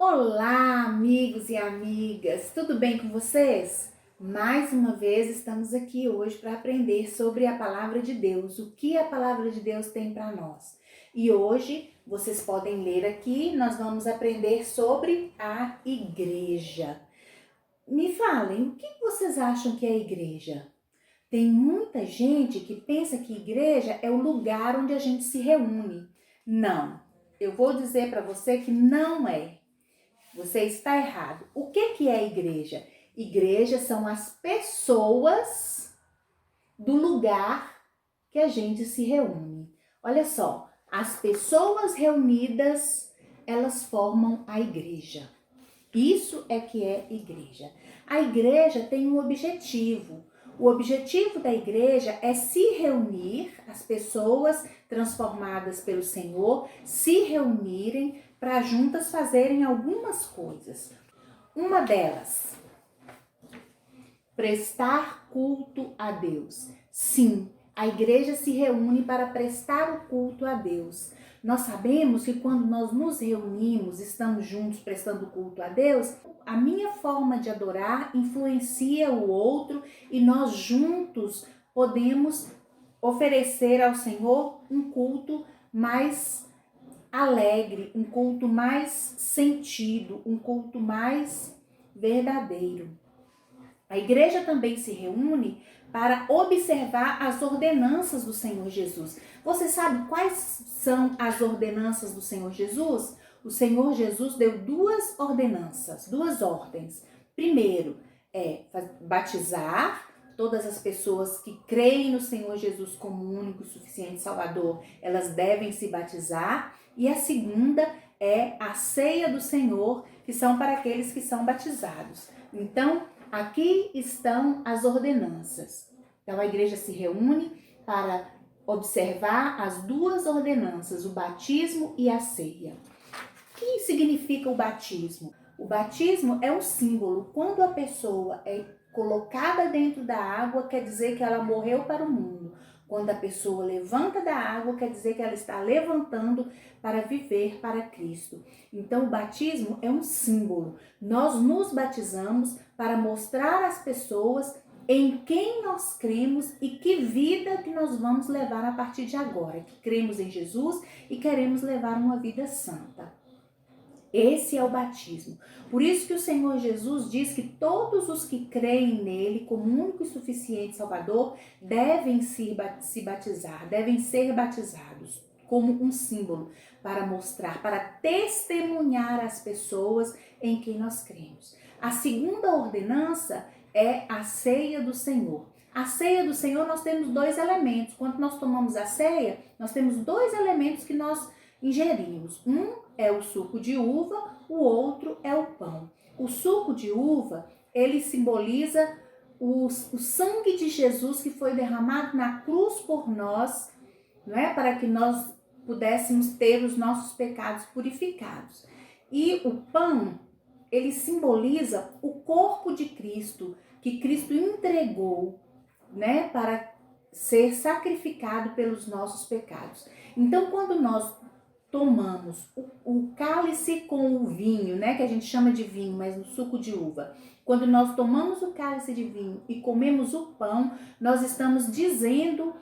Olá, amigos e amigas, tudo bem com vocês? Mais uma vez estamos aqui hoje para aprender sobre a palavra de Deus, o que a palavra de Deus tem para nós. E hoje vocês podem ler aqui, nós vamos aprender sobre a igreja. Me falem, o que vocês acham que é a igreja? Tem muita gente que pensa que igreja é o lugar onde a gente se reúne. Não, eu vou dizer para você que não é. Você está errado. O que é igreja? Igreja são as pessoas do lugar que a gente se reúne. Olha só, as pessoas reunidas, elas formam a igreja. Isso é que é igreja. A igreja tem um objetivo. O objetivo da igreja é se reunir, as pessoas transformadas pelo Senhor, se reunirem para juntas fazerem algumas coisas. Uma delas, prestar culto a Deus. Sim, a igreja se reúne para prestar o culto a Deus. Nós sabemos que quando nós nos reunimos, estamos juntos prestando culto a Deus, a minha forma de adorar influencia o outro e nós juntos podemos oferecer ao Senhor um culto mais alegre, um culto mais sentido, um culto mais verdadeiro. A igreja também se reúne para observar as ordenanças do Senhor Jesus. Você sabe quais são as ordenanças do Senhor Jesus? O Senhor Jesus deu duas ordenanças, duas ordens. Primeiro é batizar todas as pessoas que creem no Senhor Jesus como único e suficiente Salvador, elas devem se batizar. E a segunda é a ceia do Senhor, que são para aqueles que são batizados. Então, aqui estão as ordenanças. Então, a igreja se reúne para observar as duas ordenanças, o batismo e a ceia. O que significa o batismo? O batismo é um símbolo. Quando a pessoa é colocada dentro da água, quer dizer que ela morreu para o mundo. Quando a pessoa levanta da água, quer dizer que ela está levantando para viver para Cristo. Então, o batismo é um símbolo. Nós nos batizamos para mostrar às pessoas em quem nós cremos e que vida que nós vamos levar a partir de agora. Que cremos em Jesus e queremos levar uma vida santa. Esse é o batismo. Por isso que o Senhor Jesus diz que todos os que creem nele como único e suficiente Salvador devem se batizar, devem ser batizados como um símbolo para mostrar, para testemunhar às pessoas em quem nós cremos. A segunda ordenança é a ceia do Senhor. A ceia do Senhor nós temos dois elementos. Quando nós tomamos a ceia, nós temos dois elementos que nós ingerimos. Um é o suco de uva, o outro é o pão. O suco de uva, ele simboliza o sangue de Jesus que foi derramado na cruz por nós, não é? Para que nós pudéssemos ter os nossos pecados purificados. E o pão, ele simboliza o corpo de Cristo, que Cristo entregou, né, para ser sacrificado pelos nossos pecados. Então, quando nós tomamos o cálice com o vinho, né, que a gente chama de vinho, mas no suco de uva. Quando nós tomamos o cálice de vinho e comemos o pão, nós estamos dizendo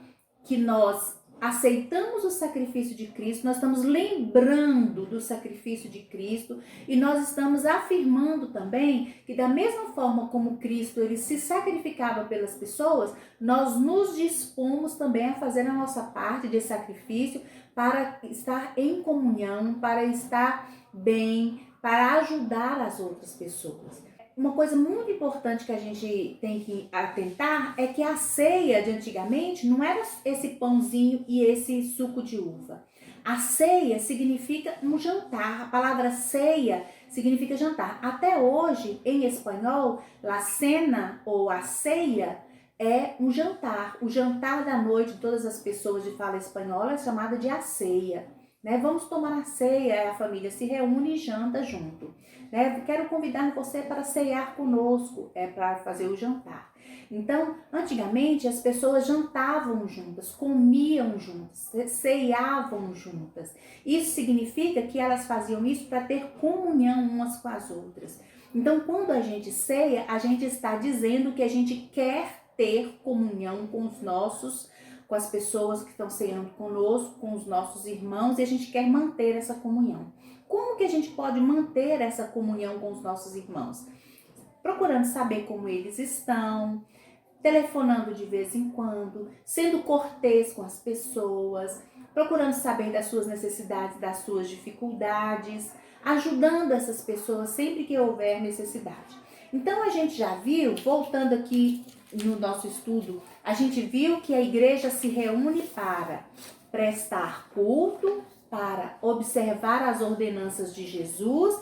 que nós aceitamos o sacrifício de Cristo, nós estamos lembrando do sacrifício de Cristo e nós estamos afirmando também que da mesma forma como Cristo ele se sacrificava pelas pessoas, nós nos dispomos também a fazer a nossa parte de sacrifício para estar em comunhão, para estar bem, para ajudar as outras pessoas. Uma coisa muito importante que a gente tem que atentar é que a ceia de antigamente não era esse pãozinho e esse suco de uva. A ceia significa um jantar. A palavra ceia significa jantar. Até hoje, em espanhol, la cena ou a ceia é um jantar. O jantar da noite de todas as pessoas de fala espanhola é chamada de a ceia. né? Vamos tomar a ceia, a família se reúne e janta junto, né? Quero convidar você para ceiar conosco, para fazer o jantar. Então, antigamente as pessoas jantavam juntas, comiam juntas, ceiavam juntas. Isso significa que elas faziam isso para ter comunhão umas com as outras. Então, quando a gente ceia, a gente está dizendo que a gente quer ter comunhão com as pessoas que estão ceando conosco, com os nossos irmãos, e a gente quer manter essa comunhão. Como que a gente pode manter essa comunhão com os nossos irmãos? Procurando saber como eles estão, telefonando de vez em quando, sendo cortês com as pessoas, procurando saber das suas necessidades, das suas dificuldades, ajudando essas pessoas sempre que houver necessidade. Então a gente já viu, voltando aqui no nosso estudo, a gente viu que a igreja se reúne para prestar culto, para observar as ordenanças de Jesus.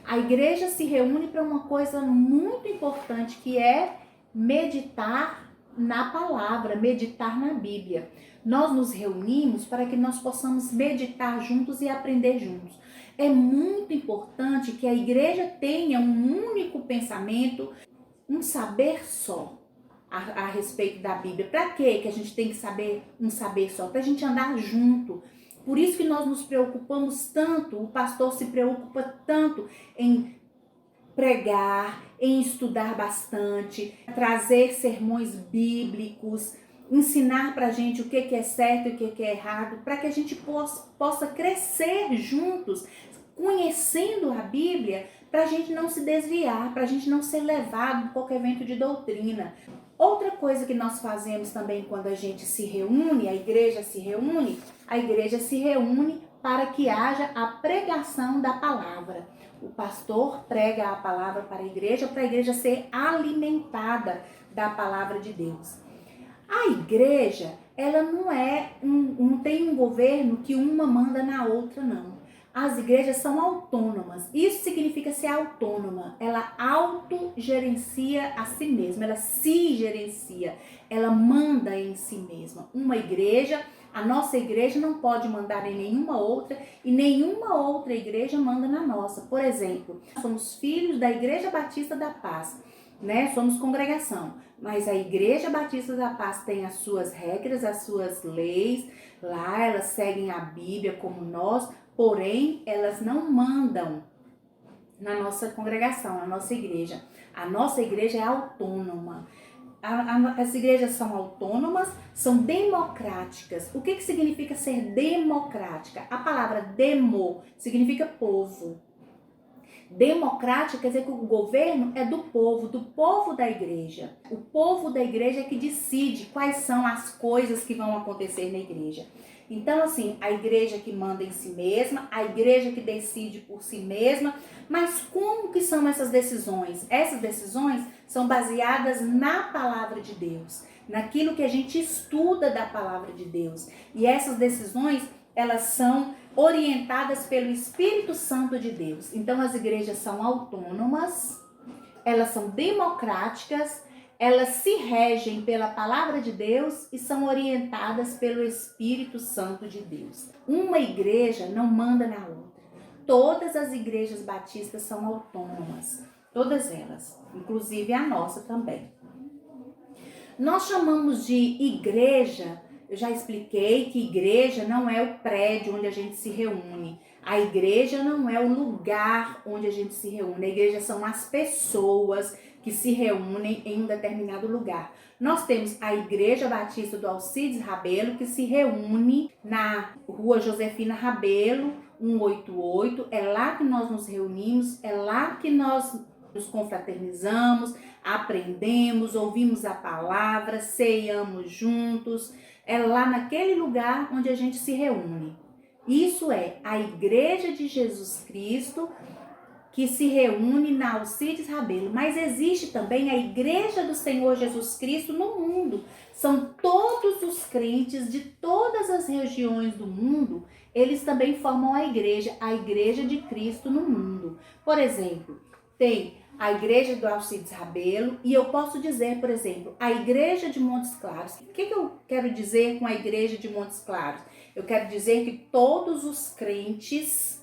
A igreja se reúne para uma coisa muito importante, que é meditar na palavra, meditar na Bíblia. Nós nos reunimos para que nós possamos meditar juntos e aprender juntos. É muito importante que a igreja tenha um único pensamento, um saber só a respeito da Bíblia. Para quê que a gente tem que saber um saber só? Para a gente andar junto. Por isso que nós nos preocupamos tanto, o pastor se preocupa tanto em pregar, em estudar bastante, trazer sermões bíblicos, ensinar pra gente o que é certo e o que é errado, para que a gente possa crescer juntos, conhecendo a Bíblia, para a gente não se desviar, para a gente não ser levado por qualquer vento de doutrina. Outra coisa que nós fazemos também quando a gente se reúne, a igreja se reúne para que haja a pregação da palavra. O pastor prega a palavra para a igreja ser alimentada da palavra de Deus. A igreja, ela não tem um governo que uma manda na outra, não. As igrejas são autônomas. Isso significa ser autônoma. Ela autogerencia a si mesma, ela se gerencia, ela manda em si mesma. A nossa igreja não pode mandar em nenhuma outra e nenhuma outra igreja manda na nossa. Por exemplo, somos filhos da Igreja Batista da Paz, né? Somos congregação, mas a Igreja Batista da Paz tem as suas regras, as suas leis, lá elas seguem a Bíblia como nós, porém elas não mandam na nossa congregação, na nossa igreja. A nossa igreja é autônoma. As igrejas são autônomas, são democráticas. O que significa ser democrática? A palavra demo significa povo. Democrática quer dizer que o governo é do povo da igreja. O povo da igreja é que decide quais são as coisas que vão acontecer na igreja. Então, assim, a igreja que manda em si mesma, a igreja que decide por si mesma, mas como que são essas decisões? Essas decisões são baseadas na palavra de Deus, naquilo que a gente estuda da palavra de Deus. E essas decisões, elas são orientadas pelo Espírito Santo de Deus. Então, as igrejas são autônomas, elas são democráticas, elas se regem pela palavra de Deus e são orientadas pelo Espírito Santo de Deus. Uma igreja não manda na outra. Todas as igrejas batistas são autônomas, todas elas, inclusive a nossa também. Nós chamamos de igreja, eu já expliquei que igreja não é o prédio onde a gente se reúne. A igreja não é o lugar onde a gente se reúne. A igreja são as pessoas que se reúnem em um determinado lugar. Nós temos a Igreja Batista do Alcides Rabelo, que se reúne na Rua Josefina Rabelo, 188. É lá que nós nos reunimos, é lá que nós nos confraternizamos, aprendemos, ouvimos a palavra, ceiamos juntos. É lá naquele lugar onde a gente se reúne. Isso é a Igreja de Jesus Cristo, que se reúne na Alcides Rabelo. Mas existe também a Igreja do Senhor Jesus Cristo no mundo. São todos os crentes de todas as regiões do mundo, eles também formam a Igreja de Cristo no mundo. Por exemplo, tem a Igreja do Alcides Rabelo e eu posso dizer, por exemplo, a Igreja de Montes Claros. O que eu quero dizer com a Igreja de Montes Claros? Eu quero dizer que todos os crentes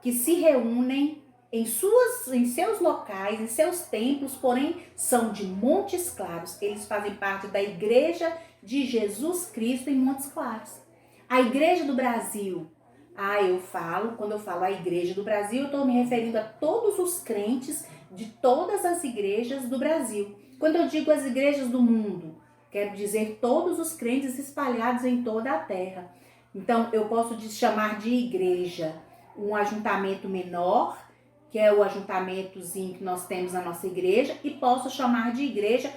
que se reúnem em seus locais, em seus templos, porém são de Montes Claros. Eles fazem parte da Igreja de Jesus Cristo em Montes Claros. A Igreja do Brasil. Quando eu falo a Igreja do Brasil, eu estou me referindo a todos os crentes de todas as igrejas do Brasil. Quando eu digo as igrejas do mundo, quero dizer todos os crentes espalhados em toda a terra. Então, eu posso chamar de igreja um ajuntamento menor, que é o ajuntamentozinho que nós temos na nossa igreja, e posso chamar de igreja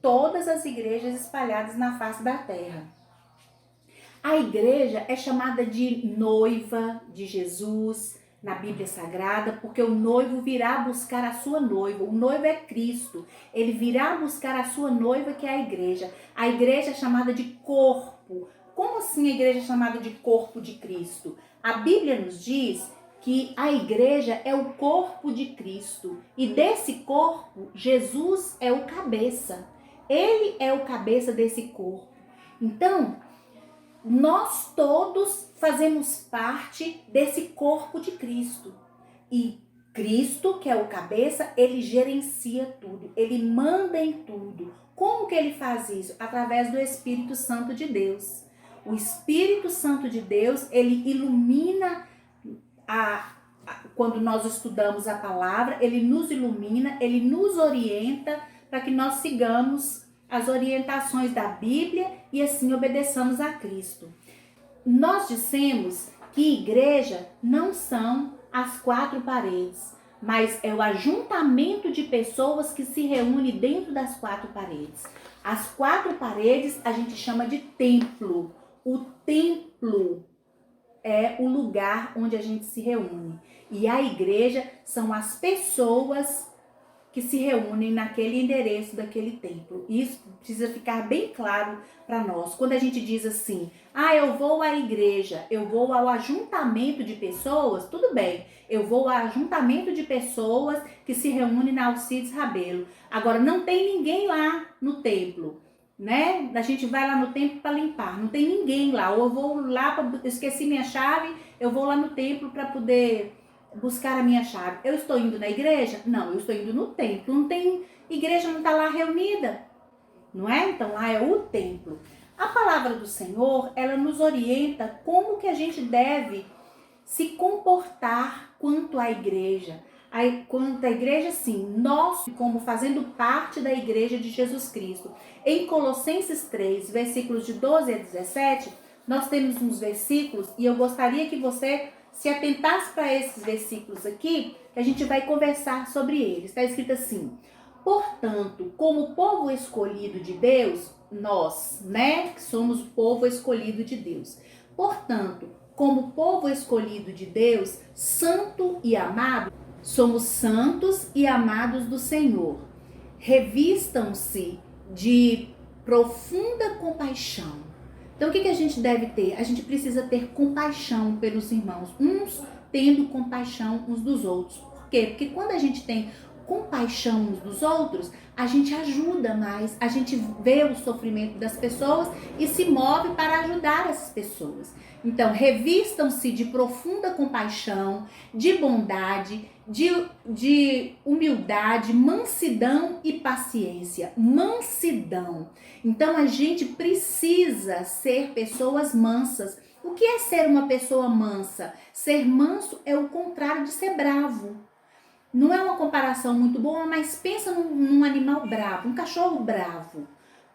todas as igrejas espalhadas na face da terra. A igreja é chamada de noiva de Jesus na Bíblia Sagrada, porque o noivo virá buscar a sua noiva. O noivo é Cristo. Ele virá buscar a sua noiva, que é a igreja. A igreja é chamada de corpo. Como assim a igreja é chamada de corpo de Cristo? A Bíblia nos diz que a igreja é o corpo de Cristo. E desse corpo, Jesus é o cabeça. Ele é o cabeça desse corpo. Então, nós todos fazemos parte desse corpo de Cristo. E Cristo, que é o cabeça, ele gerencia tudo, ele manda em tudo. Como que ele faz isso? Através do Espírito Santo de Deus. O Espírito Santo de Deus, ele ilumina quando nós estudamos a palavra, ele nos ilumina, ele nos orienta para que nós sigamos as orientações da Bíblia e assim obedeçamos a Cristo. Nós dissemos que igreja não são as quatro paredes, mas é o ajuntamento de pessoas que se reúne dentro das quatro paredes. As quatro paredes a gente chama de templo. O templo é o lugar onde a gente se reúne. E a igreja são as pessoas que se reúnem naquele endereço daquele templo. Isso precisa ficar bem claro para nós. Quando a gente diz assim, eu vou à igreja, eu vou ao ajuntamento de pessoas, tudo bem. Eu vou ao ajuntamento de pessoas que se reúnem na Alcides Rabelo. Agora, não tem ninguém lá no templo, né? A gente vai lá no templo para limpar, não tem ninguém lá. Ou eu vou lá, esqueci minha chave, eu vou lá no templo para poder buscar a minha chave. Eu estou indo na igreja? Não, eu estou indo no templo. Não tem igreja, não está lá reunida, não é? Então lá é o templo. A palavra do Senhor, ela nos orienta como que a gente deve se comportar quanto à igreja. Quanto à igreja, sim, nós como fazendo parte da igreja de Jesus Cristo. Em Colossenses 3, versículos de 12 a 17, nós temos uns versículos e eu gostaria que você se atentasse para esses versículos aqui, que a gente vai conversar sobre eles. Está escrito assim: portanto, como povo escolhido de Deus, nós, que somos o povo escolhido de Deus. Portanto, como povo escolhido de Deus, santo e amado, somos santos e amados do Senhor. Revistam-se de profunda compaixão. Então, o que a gente deve ter? A gente precisa ter compaixão pelos irmãos, uns tendo compaixão uns dos outros. Por quê? Porque quando a gente tem compaixão uns dos outros, a gente ajuda mais, a gente vê o sofrimento das pessoas e se move para ajudar essas pessoas. Então, revistam-se de profunda compaixão, de bondade, de humildade, mansidão e paciência. Mansidão. Então, a gente precisa ser pessoas mansas. O que é ser uma pessoa mansa? Ser manso é o contrário de ser bravo. Não é uma comparação muito boa, mas pensa num animal bravo, um cachorro bravo.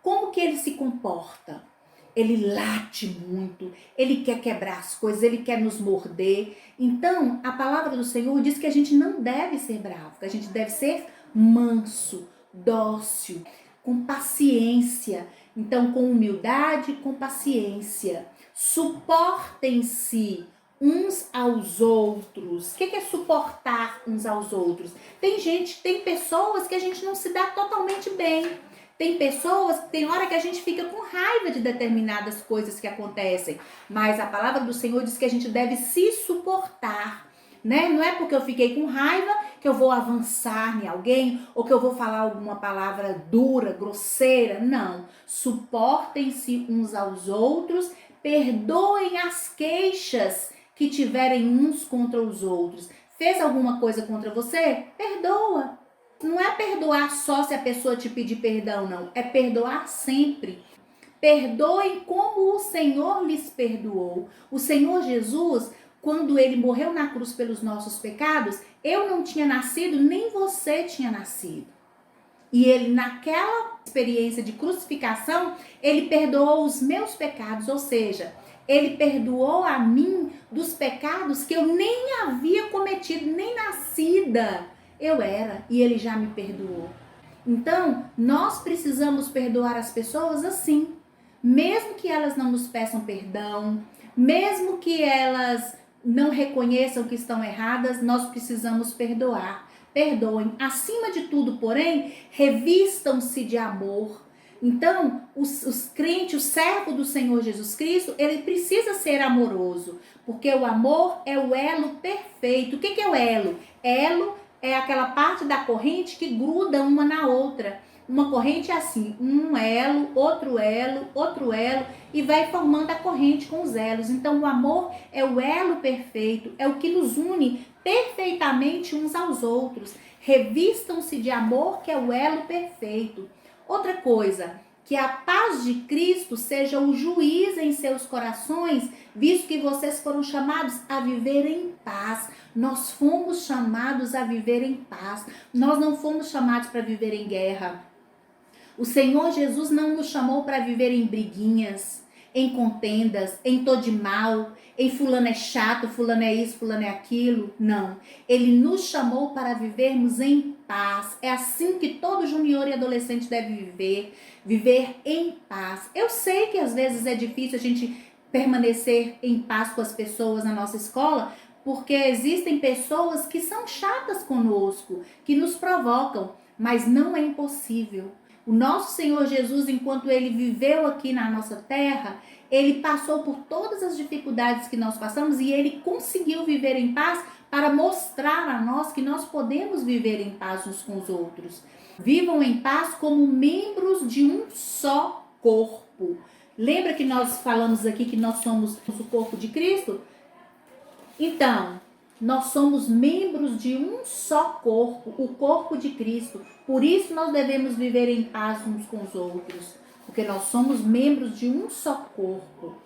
Como que ele se comporta? Ele late muito, ele quer quebrar as coisas, ele quer nos morder. Então, a palavra do Senhor diz que a gente não deve ser bravo, que a gente deve ser manso, dócil, com paciência. Então, com humildade, com paciência. Suportem-se uns aos outros. O que é suportar uns aos outros? Tem pessoas que a gente não se dá totalmente bem. Tem pessoas, tem hora que a gente fica com raiva de determinadas coisas que acontecem. Mas a palavra do Senhor diz que a gente deve se suportar, né? Não é porque eu fiquei com raiva que eu vou avançar em alguém ou que eu vou falar alguma palavra dura, grosseira. Não. Suportem-se uns aos outros, Perdoem as queixas que tiverem uns contra os outros. Fez alguma coisa contra você? Perdoa. Não é perdoar só se a pessoa te pedir perdão, não. É perdoar sempre. Perdoem como o Senhor lhes perdoou. O Senhor Jesus, quando ele morreu na cruz pelos nossos pecados, eu não tinha nascido, nem você tinha nascido. E ele, naquela experiência de crucificação, ele perdoou os meus pecados, ou seja, ele perdoou a mim dos pecados que eu nem havia cometido, nem nascida eu era, e ele já me perdoou. Então, nós precisamos perdoar as pessoas assim, mesmo que elas não nos peçam perdão, mesmo que elas não reconheçam que estão erradas, nós precisamos perdoar. Perdoem. Acima de tudo, porém, revistam-se de amor. Então, os crentes, o servo do Senhor Jesus Cristo, ele precisa ser amoroso, porque o amor é o elo perfeito. O que é o elo? Elo é aquela parte da corrente que gruda uma na outra. Uma corrente é assim, um elo, outro e vai formando a corrente com os elos. Então, o amor é o elo perfeito, é o que nos une perfeitamente uns aos outros. Revistam-se de amor, que é o elo perfeito. Outra coisa, que a paz de Cristo seja o juiz em seus corações, visto que vocês foram chamados a viver em paz. Nós fomos chamados a viver em paz. Nós não fomos chamados para viver em guerra. O Senhor Jesus não nos chamou para viver em briguinhas, em contendas, em tô de mal, em fulano é chato, fulano é isso, fulano é aquilo. Não. Ele nos chamou para vivermos em paz. É assim que todo junior e adolescente deve viver em paz. Eu sei que às vezes é difícil a gente permanecer em paz com as pessoas na nossa escola, porque existem pessoas que são chatas conosco, que nos provocam, mas não é impossível. O nosso Senhor Jesus, enquanto ele viveu aqui na nossa terra, ele passou por todas as dificuldades que nós passamos e ele conseguiu viver em paz para mostrar a nós que nós podemos viver em paz uns com os outros. Vivam em paz como membros de um só corpo. Lembra que nós falamos aqui que nós somos o corpo de Cristo? Então, nós somos membros de um só corpo, o corpo de Cristo. Por isso nós devemos viver em paz uns com os outros, porque nós somos membros de um só corpo.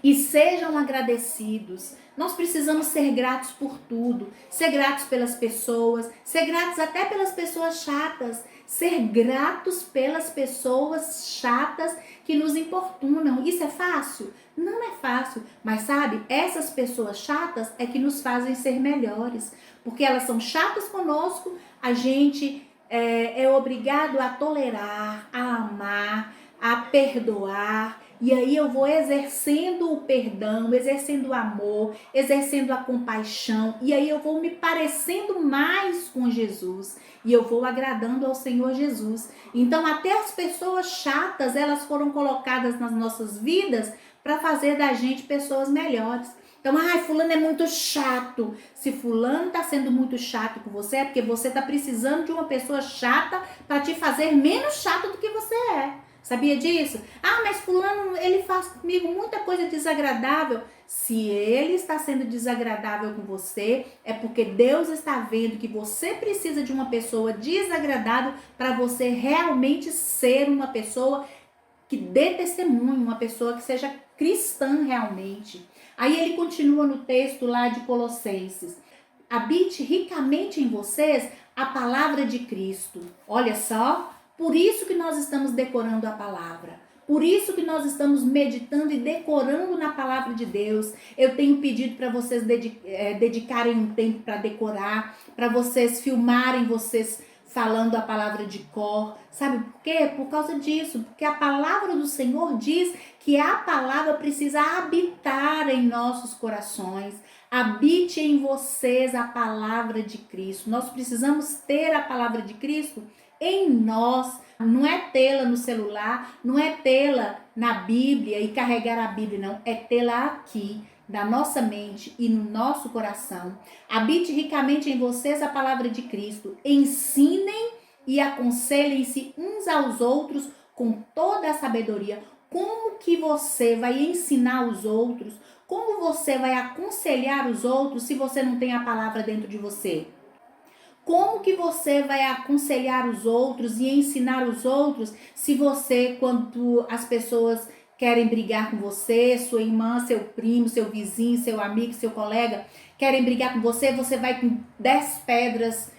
E sejam agradecidos. Nós precisamos ser gratos por tudo, ser gratos pelas pessoas, ser gratos até pelas pessoas chatas, ser gratos pelas pessoas chatas que nos importunam. Isso é fácil? Não é fácil, mas sabe, essas pessoas chatas é que nos fazem ser melhores, porque elas são chatas conosco, a gente é obrigado a tolerar, a amar, a perdoar. E aí eu vou exercendo o perdão, exercendo o amor, exercendo a compaixão. E aí eu vou me parecendo mais com Jesus. E eu vou agradando ao Senhor Jesus. Então até as pessoas chatas, elas foram colocadas nas nossas vidas para fazer da gente pessoas melhores. Então, fulano é muito chato. Se fulano está sendo muito chato com você, é porque você está precisando de uma pessoa chata para te fazer menos chato do que você é. Sabia disso? Mas fulano, ele faz comigo muita coisa desagradável. Se ele está sendo desagradável com você, é porque Deus está vendo que você precisa de uma pessoa desagradável para você realmente ser uma pessoa que dê testemunho, uma pessoa que seja cristã realmente. Aí ele continua no texto lá de Colossenses. Habite ricamente em vocês a palavra de Cristo. Olha só. Por isso que nós estamos decorando a palavra. Por isso que nós estamos meditando e decorando na palavra de Deus. Eu tenho pedido para vocês dedicarem um tempo para decorar, para vocês filmarem vocês falando a palavra de cor. Sabe por quê? Por causa disso. Porque a palavra do Senhor diz que a palavra precisa habitar em nossos corações. Habite em vocês a palavra de Cristo. Nós precisamos ter a palavra de Cristo em nós. Não é tê-la no celular, não é tê-la na Bíblia e carregar a Bíblia, não. É tê-la aqui, na nossa mente e no nosso coração. Habite ricamente em vocês a palavra de Cristo. Ensinem e aconselhem-se uns aos outros com toda a sabedoria. como que você vai ensinar os outros? Como você vai aconselhar os outros se você não tem a palavra dentro de você? Como que você vai aconselhar os outros e ensinar os outros se você, quando as pessoas querem brigar com você, sua irmã, seu primo, seu vizinho, seu amigo, seu colega, querem brigar com você, você vai com 10 pedras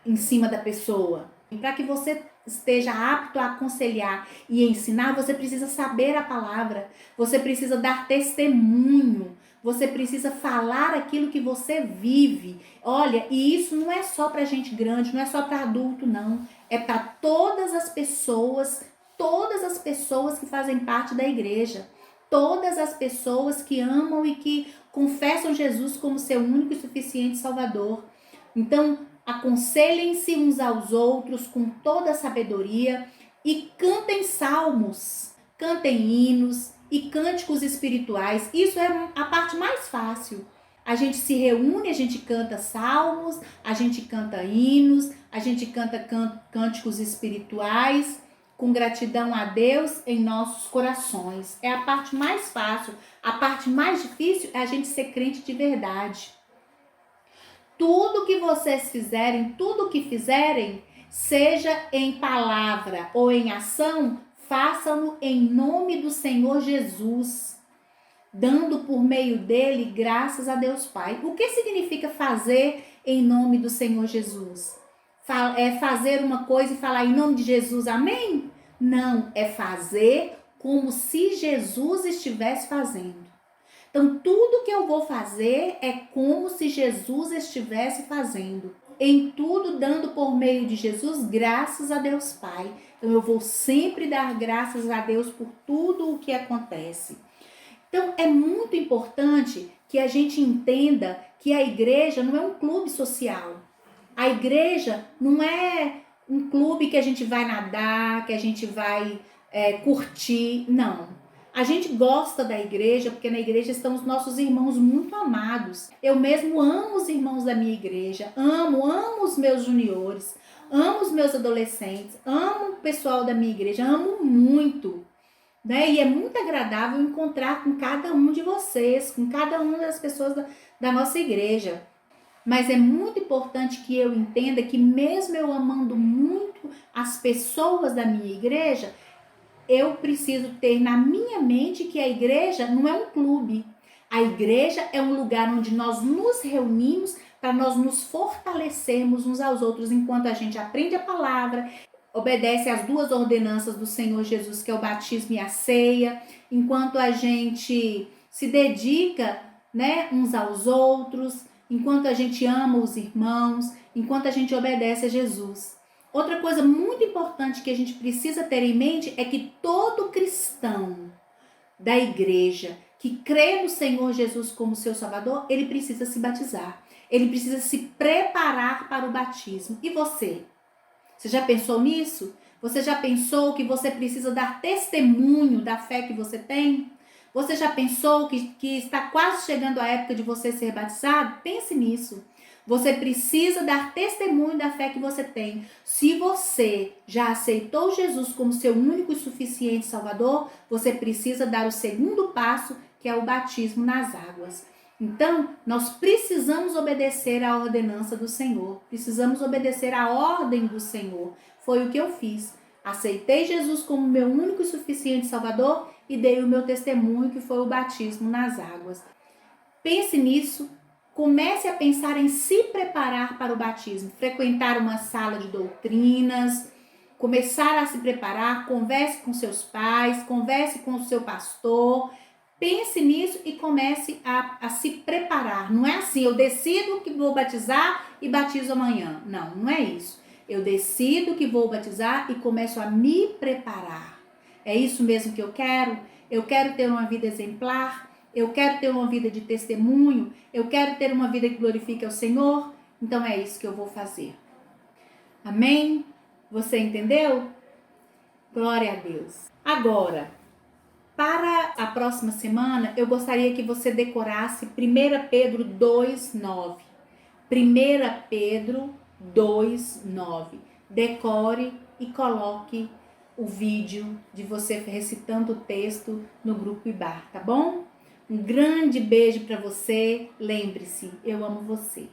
em cima da pessoa? Para que você esteja apto a aconselhar e ensinar, você precisa saber a palavra, você precisa dar testemunho, você precisa falar aquilo que você vive. Olha, e isso não é só para gente grande, não é só para adulto, não. É para todas as pessoas que fazem parte da igreja, todas as pessoas que amam e que confessam Jesus como seu único e suficiente Salvador. Então, aconselhem-se uns aos outros com toda a sabedoria e cantem salmos, cantem hinos e cânticos espirituais. Isso é a parte mais fácil. A gente se reúne, a gente canta salmos, a gente canta hinos, a gente canta cânticos espirituais com gratidão a Deus em nossos corações. É a parte mais fácil. A parte mais difícil é a gente ser crente de verdade. Tudo que vocês fizerem, tudo que fizerem, seja em palavra ou em ação, façam-no em nome do Senhor Jesus, dando por meio dele graças a Deus Pai. O que significa fazer em nome do Senhor Jesus? É fazer uma coisa e falar em nome de Jesus, amém? Não, é fazer como se Jesus estivesse fazendo. Então, tudo que eu vou fazer é como se Jesus estivesse fazendo. Em tudo, dando por meio de Jesus, graças a Deus Pai. Então, eu vou sempre dar graças a Deus por tudo o que acontece. Então, é muito importante que a gente entenda que a igreja não é um clube social. A igreja não é um clube que a gente vai nadar, que a gente vai curtir. Não. A gente gosta da igreja porque na igreja estão os nossos irmãos muito amados. Eu mesmo amo os irmãos da minha igreja, amo os meus juniores, amo os meus adolescentes, amo o pessoal da minha igreja, amo muito. Né? E é muito agradável encontrar com cada um de vocês, com cada uma das pessoas da nossa igreja. Mas é muito importante que eu entenda que mesmo eu amando muito as pessoas da minha igreja, eu preciso ter na minha mente que a igreja não é um clube. A igreja é um lugar onde nós nos reunimos para nós nos fortalecermos uns aos outros enquanto a gente aprende a palavra, obedece às 2 ordenanças do Senhor Jesus, que é o batismo e a ceia, enquanto a gente se dedica, né, uns aos outros, enquanto a gente ama os irmãos, enquanto a gente obedece a Jesus. Outra coisa muito importante que a gente precisa ter em mente é que todo cristão da igreja que crê no Senhor Jesus como seu Salvador, ele precisa se batizar. Ele precisa se preparar para o batismo. E você? Você já pensou nisso? Você já pensou que você precisa dar testemunho da fé que você tem? Você já pensou que está quase chegando a época de você ser batizado? Pense nisso. Você precisa dar testemunho da fé que você tem. Se você já aceitou Jesus como seu único e suficiente Salvador, você precisa dar o segundo passo, que é o batismo nas águas. Então, nós precisamos obedecer à ordenança do Senhor. Precisamos obedecer à ordem do Senhor. Foi o que eu fiz. Aceitei Jesus como meu único e suficiente Salvador e dei o meu testemunho, que foi o batismo nas águas. Pense nisso. Comece a pensar em se preparar para o batismo, frequentar uma sala de doutrinas, começar a se preparar, converse com seus pais, converse com o seu pastor, pense nisso e comece a se preparar. Não é assim, eu decido que vou batizar e batizo amanhã. Não, não é isso. Eu decido que vou batizar e começo a me preparar. É isso mesmo que eu quero? Eu quero ter uma vida exemplar. Eu quero ter uma vida de testemunho, eu quero ter uma vida que glorifique ao Senhor, então é isso que eu vou fazer. Amém? Você entendeu? Glória a Deus. Agora, para a próxima semana, eu gostaria que você decorasse 1 Pedro 2,9. 1 Pedro 2,9. Decore e coloque o vídeo de você recitando o texto no grupo IBAR, tá bom? Um grande beijo para você. Lembre-se, eu amo você.